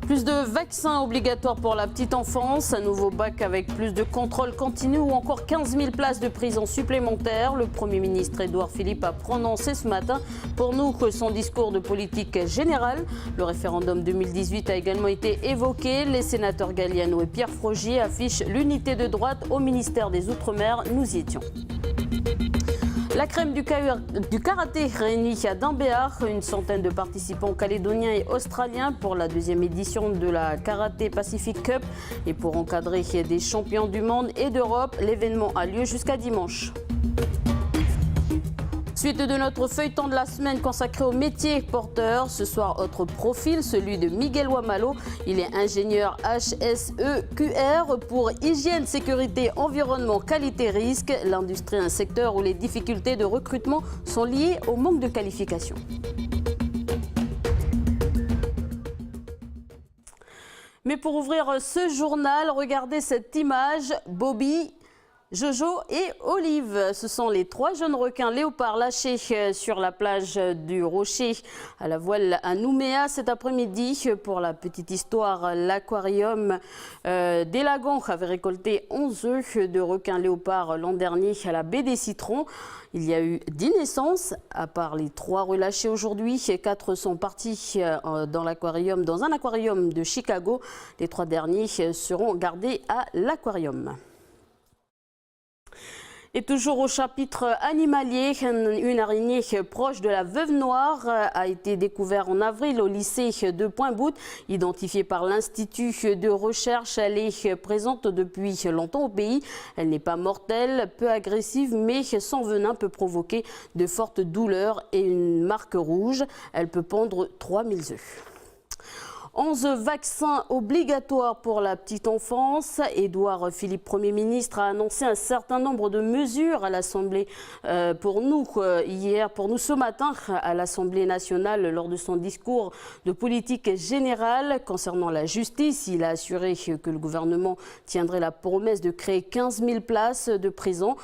Plus de vaccins obligatoires pour la petite enfance, un nouveau bac avec plus de contrôle continu ou encore 15 000 places de prison supplémentaires. Le Premier ministre Édouard Philippe a prononcé ce matin pour nous son discours de politique générale. Le référendum 2018 a également été évoqué. Les sénateurs Galliano et Pierre Frogier affichent l'unité de droite au ministère des Outre-mer. Nous y étions. La crème du karaté réunie à Dambéar, une centaine de participants calédoniens et australiens pour la deuxième édition de la Karaté Pacific Cup. Et pour encadrer des champions du monde et d'Europe, l'événement a lieu jusqu'à dimanche. Suite de notre feuilleton de la semaine consacré au métier porteur. Ce soir, autre profil, celui de Miguel Wamalo. Il est ingénieur HSEQR pour hygiène, sécurité, environnement, qualité, risque. L'industrie est un secteur où les difficultés de recrutement sont liées au manque de qualification. Mais pour ouvrir ce journal, regardez cette image. Bobby, Jojo et Olive, ce sont les trois jeunes requins léopards lâchés sur la plage du Rocher à la voile à Nouméa cet après-midi. Pour la petite histoire, l'aquarium des Lagons avait récolté 11 œufs de requins léopards l'an dernier à la baie des Citrons. Il y a eu 10 naissances, à part les 3 relâchés aujourd'hui. 4 sont partis dans un aquarium de Chicago. Les 3 derniers seront gardés à l'aquarium. Et toujours au chapitre animalier, une araignée proche de la veuve noire a été découverte en avril au lycée de Pointe-Boute. Identifiée par l'Institut de recherche, elle est présente depuis longtemps au pays. Elle n'est pas mortelle, peu agressive, mais son venin peut provoquer de fortes douleurs et une marque rouge. Elle peut pondre 3000 œufs. 11 vaccins obligatoires pour la petite enfance. Édouard Philippe, Premier ministre, a annoncé un certain nombre de mesures à l'Assemblée pour nous ce matin à l'Assemblée nationale lors de son discours de politique générale concernant la justice. Il a assuré que le gouvernement tiendrait la promesse de créer 15 000 places de prison.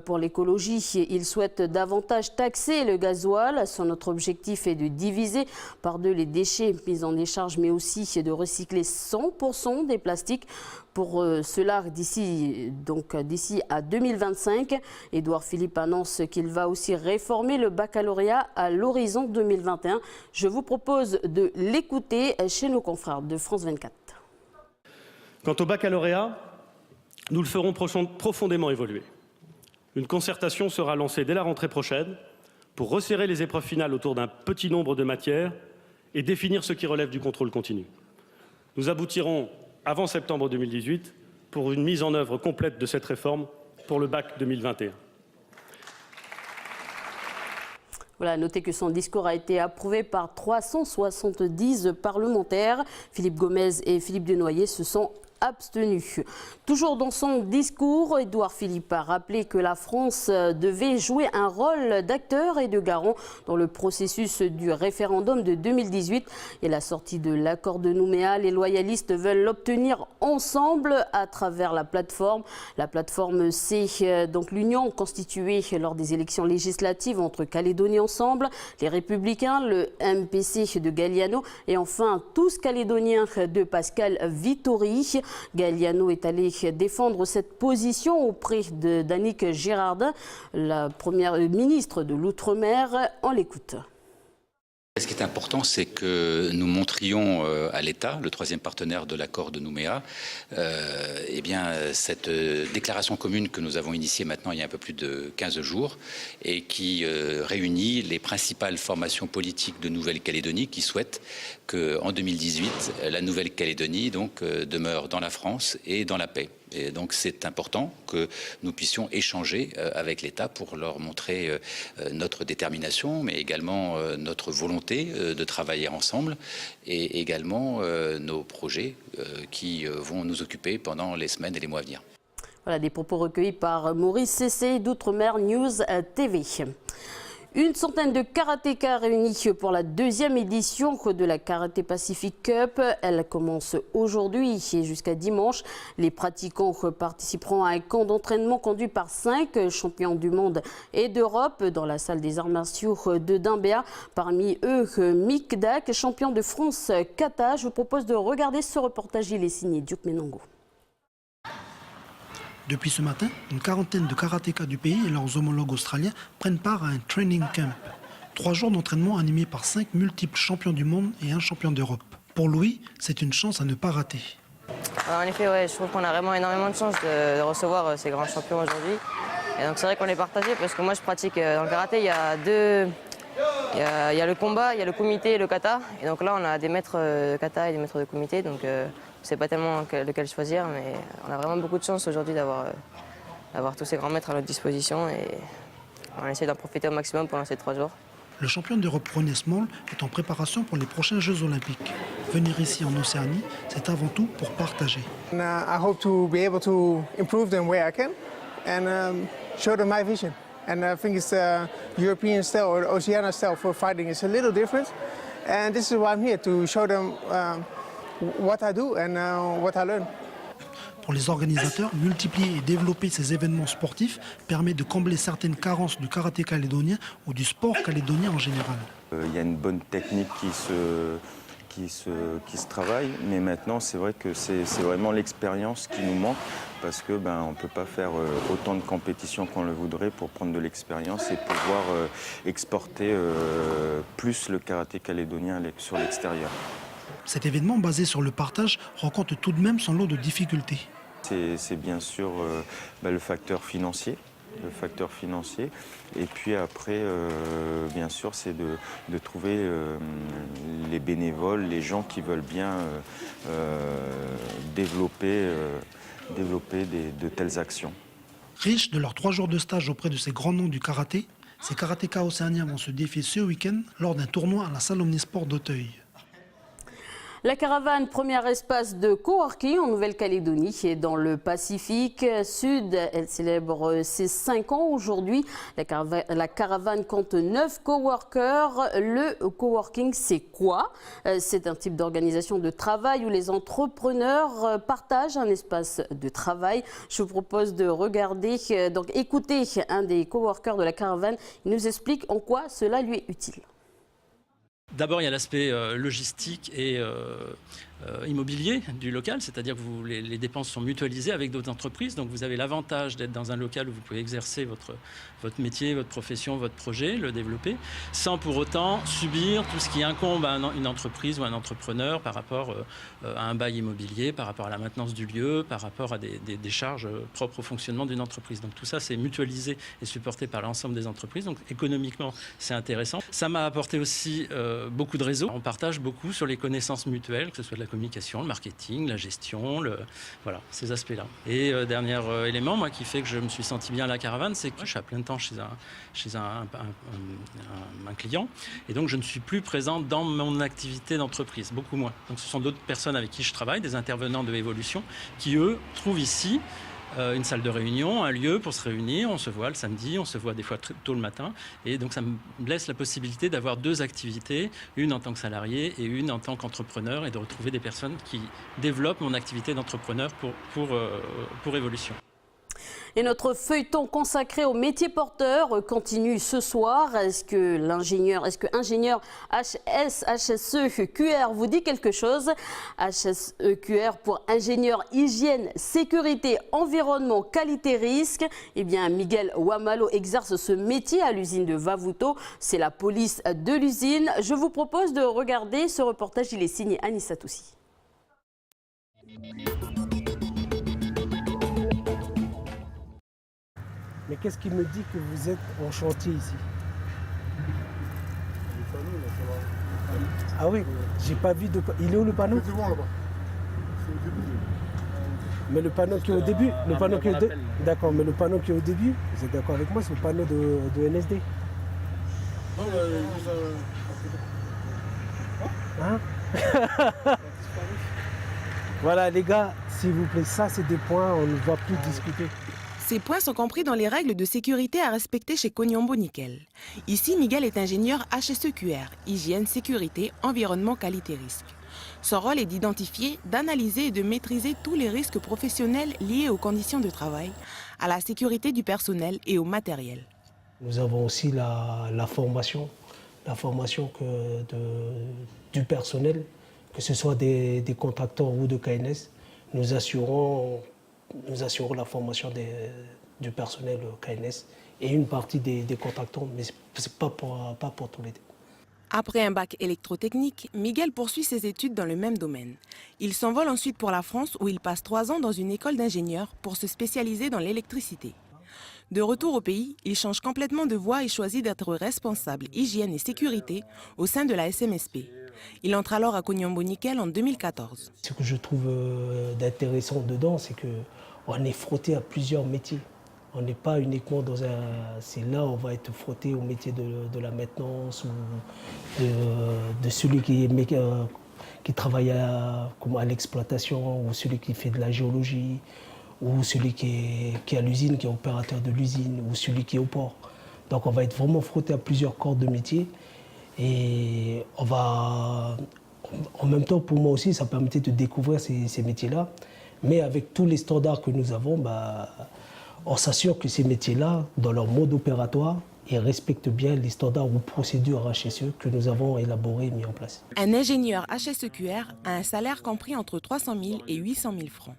Pour l'écologie, il souhaite davantage taxer le gasoil. Son autre objectif est de diviser par 2 les déchets mis en décharge, mais aussi de recycler 100% des plastiques. Pour cela, d'ici à 2025, Édouard Philippe annonce qu'il va aussi réformer le baccalauréat à l'horizon 2021. Je vous propose de l'écouter chez nos confrères de France 24. Quant au baccalauréat, nous le ferons profondément évoluer. Une concertation sera lancée dès la rentrée prochaine pour resserrer les épreuves finales autour d'un petit nombre de matières et définir ce qui relève du contrôle continu. Nous aboutirons avant septembre 2018 pour une mise en œuvre complète de cette réforme pour le bac 2021. Voilà, notez que son discours a été approuvé par 370 parlementaires. Philippe Gomez et Philippe Denoyer se sont abstenu. Toujours dans son discours, Édouard Philippe a rappelé que la France devait jouer un rôle d'acteur et de garant dans le processus du référendum de 2018 et la sortie de l'accord de Nouméa. Les loyalistes veulent l'obtenir ensemble à travers la plateforme. La plateforme, c'est donc l'union constituée lors des élections législatives entre Calédonie Ensemble, les Républicains, le MPC de Galliano et enfin tous Calédoniens de Pascal Vittori. Galliano est allé défendre cette position auprès d'Annick Girardin, la première ministre de l'Outre-mer. On l'écoute. Ce qui est important, c'est que nous montrions à l'État, le troisième partenaire de l'accord de Nouméa, cette déclaration commune que nous avons initiée maintenant il y a un peu plus de 15 jours et qui réunit les principales formations politiques de Nouvelle-Calédonie qui souhaitent qu'en 2018, la Nouvelle-Calédonie demeure dans la France et dans la paix. Et donc c'est important que nous puissions échanger avec l'État pour leur montrer notre détermination, mais également notre volonté de travailler ensemble et également nos projets qui vont nous occuper pendant les semaines et les mois à venir. Voilà des propos recueillis par Maurice Cessé d'Outre-mer News TV. Une centaine de karatékas réunis pour la deuxième édition de la Karaté Pacific Cup. Elle commence aujourd'hui et jusqu'à dimanche. Les pratiquants participeront à un camp d'entraînement conduit par 5 champions du monde et d'Europe dans la salle des arts martiaux de Dimbéa. Parmi eux, Mick Dak, champion de France kata. Je vous propose de regarder ce reportage. Il est signé Duke Menongo. Depuis ce matin, une quarantaine de karatékas du pays et leurs homologues australiens prennent part à un training camp. 3 jours d'entraînement animés par 5 multiples champions du monde et un champion d'Europe. Pour Louis, c'est une chance à ne pas rater. En effet, ouais, je trouve qu'on a vraiment énormément de chance de recevoir ces grands champions aujourd'hui. Et donc c'est vrai qu'on est partagé parce que moi je pratique dans le karaté, il y a le combat, il y a le kumité et le kata. Et donc là on a des maîtres kata et des maîtres de kumité, donc je ne sais pas tellement lequel choisir, mais on a vraiment beaucoup de chance aujourd'hui d'avoir tous ces grands maîtres à notre disposition et on essaie d'en profiter au maximum pendant ces 3 jours. Le champion d'Europe René Small est en préparation pour les prochains Jeux Olympiques. Venir ici en Océanie, c'est avant tout pour partager. I hope to be able to improve them where I can and show them my vision. And I think it's European style or Oceania style for fighting is a little different. And this is why I'm here, to show them what I do and what I learn. Pour les organisateurs, multiplier et développer ces événements sportifs permet de combler certaines carences du karaté calédonien ou du sport calédonien en général. Il y a une bonne technique qui se travaille, mais maintenant c'est vrai que c'est vraiment l'expérience qui nous manque parce que on ne peut pas faire autant de compétitions qu'on le voudrait pour prendre de l'expérience et pouvoir exporter plus le karaté calédonien sur l'extérieur. Cet événement basé sur le partage rencontre tout de même son lot de difficultés. C'est bien sûr le facteur financier. Et puis après, bien sûr, c'est de trouver les bénévoles, les gens qui veulent bien développer de telles actions. Riches de leurs 3 jours de stage auprès de ces grands noms du karaté, ces karatékas océaniens vont se défier ce week-end lors d'un tournoi à la salle Omnisport d'Auteuil. La caravane, premier espace de coworking en Nouvelle-Calédonie et dans le Pacifique Sud. Elle célèbre ses 5 ans aujourd'hui. La caravane compte 9 coworkers. Le coworking, c'est quoi? C'est un type d'organisation de travail où les entrepreneurs partagent un espace de travail. Je vous propose de regarder, donc écouter un des coworkers de la caravane. Il nous explique en quoi cela lui est utile. D'abord, il y a l'aspect logistique et immobilier du local, c'est-à-dire que les dépenses sont mutualisées avec d'autres entreprises. Donc vous avez l'avantage d'être dans un local où vous pouvez exercer votre métier, votre profession, votre projet, le développer, sans pour autant subir tout ce qui incombe à une entreprise ou à un entrepreneur par rapport à un bail immobilier, par rapport à la maintenance du lieu, par rapport à des charges propres au fonctionnement d'une entreprise. Donc tout ça, c'est mutualisé et supporté par l'ensemble des entreprises. Donc économiquement, c'est intéressant. Ça m'a apporté aussi beaucoup de réseaux. On partage beaucoup sur les connaissances mutuelles, que ce soit de la communication, le marketing, la gestion, voilà, ces aspects-là. Et dernier élément, moi, qui fait que je me suis senti bien à la caravane, c'est que je suis à plein temps chez un client, et donc je ne suis plus présent dans mon activité d'entreprise, beaucoup moins. Donc ce sont d'autres personnes avec qui je travaille, des intervenants de Evolution, qui eux trouvent ici une salle de réunion, un lieu pour se réunir. On se voit le samedi, on se voit des fois très tôt le matin. Et donc ça me laisse la possibilité d'avoir 2 activités, une en tant que salarié et une en tant qu'entrepreneur, et de retrouver des personnes qui développent mon activité d'entrepreneur pour Evolution. Et notre feuilleton consacré au métier porteur continue ce soir. Est-ce que ingénieur HSEQR vous dit quelque chose? HSEQR pour ingénieur hygiène, sécurité, environnement, qualité, risque. Eh bien, Miguel Wamalo exerce ce métier à l'usine de Vavuto. C'est la police de l'usine. Je vous propose de regarder ce reportage. Il est signé Anissa Toussi. Mais qu'est-ce qui me dit que vous êtes en chantier ici? Ah oui, j'ai pas vu de... Il est où le panneau? C'est devant là-bas. Mais le panneau qui est au début, D'accord, mais le panneau qui est au début, vous êtes d'accord avec moi, c'est le panneau de NSD. Non, Hein? Voilà les gars, s'il vous plaît, ça c'est des points, on ne va plus discuter. Ces points sont compris dans les règles de sécurité à respecter chez Koniambo Nickel. Ici, Miguel est ingénieur HSEQR, hygiène, sécurité, environnement, qualité, risque. Son rôle est d'identifier, d'analyser et de maîtriser tous les risques professionnels liés aux conditions de travail, à la sécurité du personnel et au matériel. Nous avons aussi la formation du personnel, que ce soit des contracteurs ou de KNS. Nous assurons la formation du personnel KNS et une partie des contractants, mais ce n'est pas pour tous les deux. Après un bac électrotechnique, Miguel poursuit ses études dans le même domaine. Il s'envole ensuite pour la France où il passe 3 ans dans une école d'ingénieurs pour se spécialiser dans l'électricité. De retour au pays, il change complètement de voie et choisit d'être responsable hygiène et sécurité au sein de la SMSP. Il entre alors à Koniambo Nickel en 2014. Ce que je trouve d'intéressant dedans, c'est qu'on est frotté à plusieurs métiers. On n'est pas uniquement dans un... C'est là où on va être frotté au métier de la maintenance ou de celui qui travaille à l'exploitation ou celui qui fait de la géologie ou celui qui est à l'usine, qui est opérateur de l'usine ou celui qui est au port. Donc on va être vraiment frotté à plusieurs corps de métier et on va... En même temps, pour moi aussi, ça permettait de découvrir ces métiers-là. Mais avec tous les standards que nous avons, on s'assure que ces métiers-là, dans leur mode opératoire, ils respectent bien les standards ou procédures HSE que nous avons élaborés et mis en place. Un ingénieur HSEQR a un salaire compris entre 300 000 et 800 000 francs.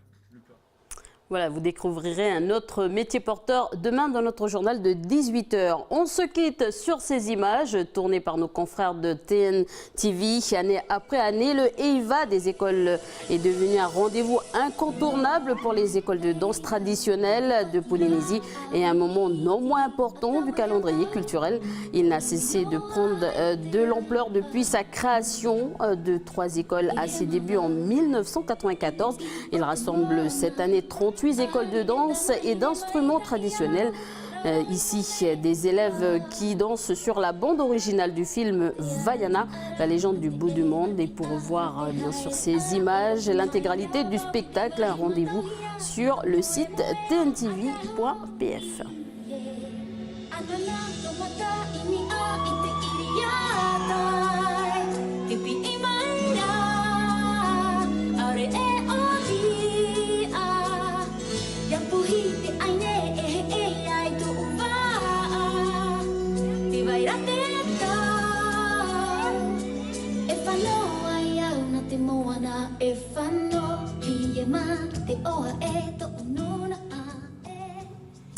Voilà, vous découvrirez un autre métier porteur demain dans notre journal de 18h. On se quitte sur ces images tournées par nos confrères de TNTV. Année après année, le EIVA des écoles est devenu un rendez-vous incontournable pour les écoles de danse traditionnelles de Polynésie et un moment non moins important du calendrier culturel. Il n'a cessé de prendre de l'ampleur depuis sa création de 3 écoles à ses débuts en 1994. Il rassemble cette année 38 écoles de danse et d'instruments traditionnels. Ici, des élèves qui dansent sur la bande originale du film Vaiana, la légende du bout du monde. Et pour voir bien sûr ces images et l'intégralité du spectacle, un rendez-vous sur le site tntv.pf.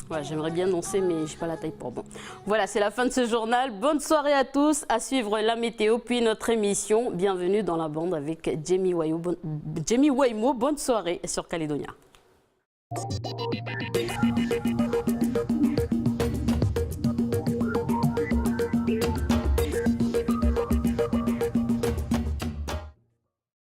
Voilà, j'aimerais bien danser, mais je n'ai pas la taille pour bon. Voilà, c'est la fin de ce journal. Bonne soirée à tous. À suivre la météo, puis notre émission. Bienvenue dans la bande avec Jamie Waimo. Bonne soirée sur Calédonia.